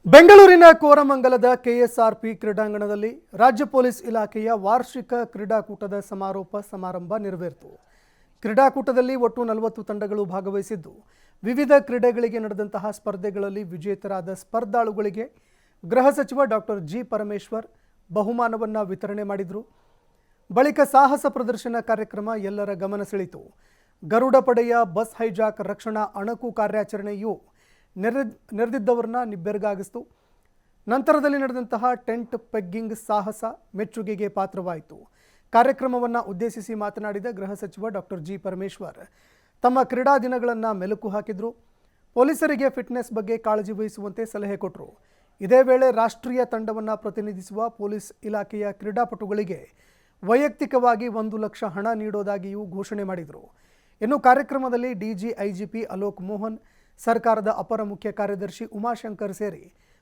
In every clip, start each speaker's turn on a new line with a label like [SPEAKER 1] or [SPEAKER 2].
[SPEAKER 1] ಬೆಂಗಳೂರಿನ ಕೋರಮಂಗಲದ ಕೆಎಸ್ಆರ್ಪಿ ಕ್ರೀಡಾಂಗಣದಲ್ಲಿ ರಾಜ್ಯ ಪೊಲೀಸ್ ಇಲಾಖೆಯ ವಾರ್ಷಿಕ ಕ್ರೀಡಾಕೂಟದ ಸಮಾರೋಪ ಸಮಾರಂಭ ನೆರವೇರಿತು. ಕ್ರೀಡಾಕೂಟದಲ್ಲಿ ಒಟ್ಟು 40 ತಂಡಗಳು ಭಾಗವಹಿಸಿದ್ದು, ವಿವಿಧ ಕ್ರೀಡೆಗಳಿಗೆ ನಡೆದಂತಹ ಸ್ಪರ್ಧೆಗಳಲ್ಲಿ ವಿಜೇತರಾದ ಸ್ಪರ್ಧಾಳುಗಳಿಗೆ ಗೃಹ ಸಚಿವ ಡಾಕ್ಟರ್ ಜಿ ಪರಮೇಶ್ವರ್ ಬಹುಮಾನವನ್ನು ವಿತರಣೆ ಮಾಡಿದರು. ಬಳಿಕ ಸಾಹಸ ಪ್ರದರ್ಶನ ಕಾರ್ಯಕ್ರಮ ಎಲ್ಲರ ಗಮನ ಸೆಳೆಯಿತು. ಗರುಡ ಪಡೆಯ ಬಸ್ ಹೈಜಾಕ್ ರಕ್ಷಣಾ ಅಣಕು ಕಾರ್ಯಾಚರಣೆಯು ನೆರೆದಿದ್ದವರನ್ನ ನಿಬ್ಬೆರಗಾಗಿಸಿತು. ನಂತರದಲ್ಲಿ ನಡೆದಂತಹ ಟೆಂಟ್ ಪೆಗ್ಗಿಂಗ್ ಸಾಹಸ ಮೆಚ್ಚುಗೆಗೆ ಪಾತ್ರವಾಯಿತು. ಕಾರ್ಯಕ್ರಮವನ್ನು ಉದ್ದೇಶಿಸಿ ಮಾತನಾಡಿದ ಗೃಹ ಸಚಿವ ಡಾಕ್ಟರ್ ಜಿ ಪರಮೇಶ್ವರ್ ತಮ್ಮ ಕ್ರೀಡಾ ದಿನಗಳನ್ನು ಮೆಲುಕು ಹಾಕಿದರು. ಪೊಲೀಸರಿಗೆ ಫಿಟ್ನೆಸ್ ಬಗ್ಗೆ ಕಾಳಜಿ ವಹಿಸುವಂತೆ ಸಲಹೆ ಕೊಟ್ಟರು. ಇದೇ ವೇಳೆ ರಾಷ್ಟ್ರೀಯ ತಂಡವನ್ನು ಪ್ರತಿನಿಧಿಸುವ ಪೊಲೀಸ್ ಇಲಾಖೆಯ ಕ್ರೀಡಾಪಟುಗಳಿಗೆ ವೈಯಕ್ತಿಕವಾಗಿ 1 ಲಕ್ಷ ಹಣ ನೀಡೋದಾಗಿಯೂ ಘೋಷಣೆ ಮಾಡಿದರು. ಇನ್ನು ಕಾರ್ಯಕ್ರಮದಲ್ಲಿ ಡಿಜಿ ಐಜಿಪಿ ಅಲೋಕ್ ಮೋಹನ್, ಸರ್ಕಾರದ ಅಪರ ಮುಖ್ಯ ಕಾರ್ಯದರ್ಶಿ ಉಮಾಶಂಕರ್ ಸೇರಿ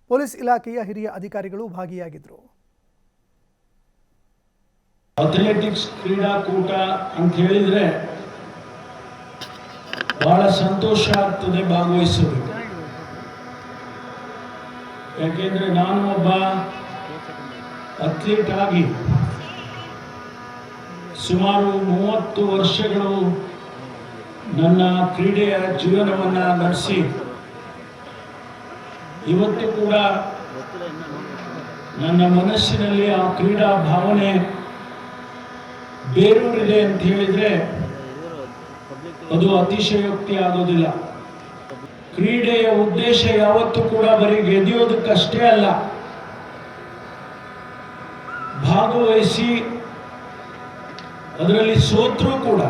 [SPEAKER 1] ಪೊಲೀಸ್ ಇಲಾಖೆಯ ಹಿರಿಯ ಅಧಿಕಾರಿಗಳು ಭಾಗಿಯಾಗಿದ್ದರು.
[SPEAKER 2] ಅಥ್ಲೆಟಿಕ್ಸ್ ಕ್ರೀಡಾಕೂಟ ಅಂತ ಹೇಳಿದ್ರೆ ಬಹಳ ಸಂತೋಷ ಆಗ್ತದೆ ಭಾಗವಹಿಸೋದು. ಯಾಕೆಂದ್ರೆ ನಾನು ಒಬ್ಬ ಅಥ್ಲೀಟ್ ಆಗಿ ಸುಮಾರು 30 ವರ್ಷಗಳು ನನ್ನ ಕ್ರೀಡೆಯ ಜೀವನವನ್ನು ನಡೆಸಿ ಇವತ್ತು ಕೂಡ ನನ್ನ ಮನಸ್ಸಿನಲ್ಲಿ ಆ ಕ್ರೀಡಾ ಭಾವನೆ ಬೇರೂರಿದೆ ಅಂತ ಹೇಳಿದ್ರೆ ಅದು ಅತಿಶಯೋಕ್ತಿ ಆಗೋದಿಲ್ಲ. ಕ್ರೀಡೆಯ ಉದ್ದೇಶ ಯಾವತ್ತೂ ಕೂಡ ಬರೀ ಗೆದಿಯೋದಕ್ಕಷ್ಟೇ ಅಲ್ಲ, ಭಾಗವಹಿಸಿ ಅದರಲ್ಲಿ ಸೋತ್ರೂ ಕೂಡ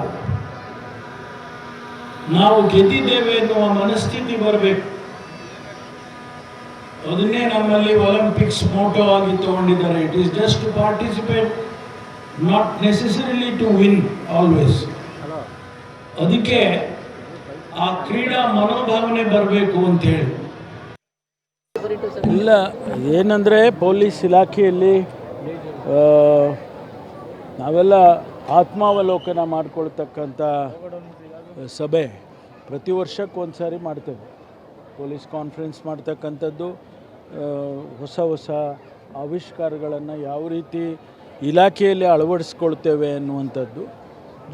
[SPEAKER 2] ನಾವು ಗೆದ್ದಿದ್ದೇವೆ ಎನ್ನುವ ಮನಸ್ಥಿತಿ ಬರಬೇಕು. ಅದನ್ನೇ ನಮ್ಮಲ್ಲಿ ಒಲಿಂಪಿಕ್ಸ್ ಮೋಟೋ ಆಗಿ ತಗೊಂಡಿದ್ದಾರೆ. It is just to participate, not necessarily to win always. ಅದಕ್ಕೆ ಆ ಕ್ರೀಡಾ ಮನೋಭಾವನೆ ಬರಬೇಕು ಅಂತ ಹೇಳಿ.
[SPEAKER 3] ಇಲ್ಲ, ಏನಂದರೆ ಪೊಲೀಸ್ ಇಲಾಖೆಯಲ್ಲಿ ನಾವೆಲ್ಲ ಆತ್ಮಾವಲೋಕನ ಮಾಡಿಕೊಳ್ತಕ್ಕಂಥ ಸಭೆ ಪ್ರತಿ ವರ್ಷಕ್ಕೊಂದು ಸಾರಿ ಮಾಡ್ತೇವೆ. ಪೊಲೀಸ್ ಕಾನ್ಫರೆನ್ಸ್ ಮಾಡ್ತಕ್ಕಂಥದ್ದು, ಹೊಸ ಹೊಸ ಆವಿಷ್ಕಾರಗಳನ್ನು ಯಾವ ರೀತಿ ಇಲಾಖೆಯಲ್ಲಿ ಅಳವಡಿಸ್ಕೊಳ್ತೇವೆ ಅನ್ನುವಂಥದ್ದು.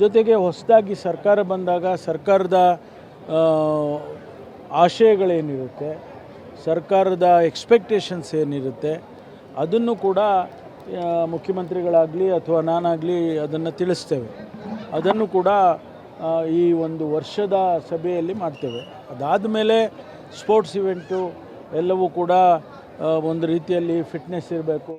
[SPEAKER 3] ಜೊತೆಗೆ ಹೊಸದಾಗಿ ಸರ್ಕಾರ ಬಂದಾಗ ಸರ್ಕಾರದ ಆಶಯಗಳೇನಿರುತ್ತೆ, ಸರ್ಕಾರದ ಎಕ್ಸ್ಪೆಕ್ಟೇಷನ್ಸ್ ಏನಿರುತ್ತೆ, ಅದನ್ನು ಕೂಡ ಮುಖ್ಯಮಂತ್ರಿಗಳಾಗಲಿ ಅಥವಾ ನಾನಾಗಲಿ ಅದನ್ನು ತಿಳಿಸ್ತೇವೆ. ಅದನ್ನು ಕೂಡ ಈ ಒಂದು ವರ್ಷದ ಸಭೆಯಲ್ಲಿ ಮಾಡ್ತೇವೆ. ಅದಾದ ಮೇಲೆ ಸ್ಪೋರ್ಟ್ಸ್ ಇವೆಂಟು ಎಲ್ಲವೂ ಕೂಡ ಒಂದು ರೀತಿಯಲ್ಲಿ ಫಿಟ್ನೆಸ್ ಇರಬೇಕು.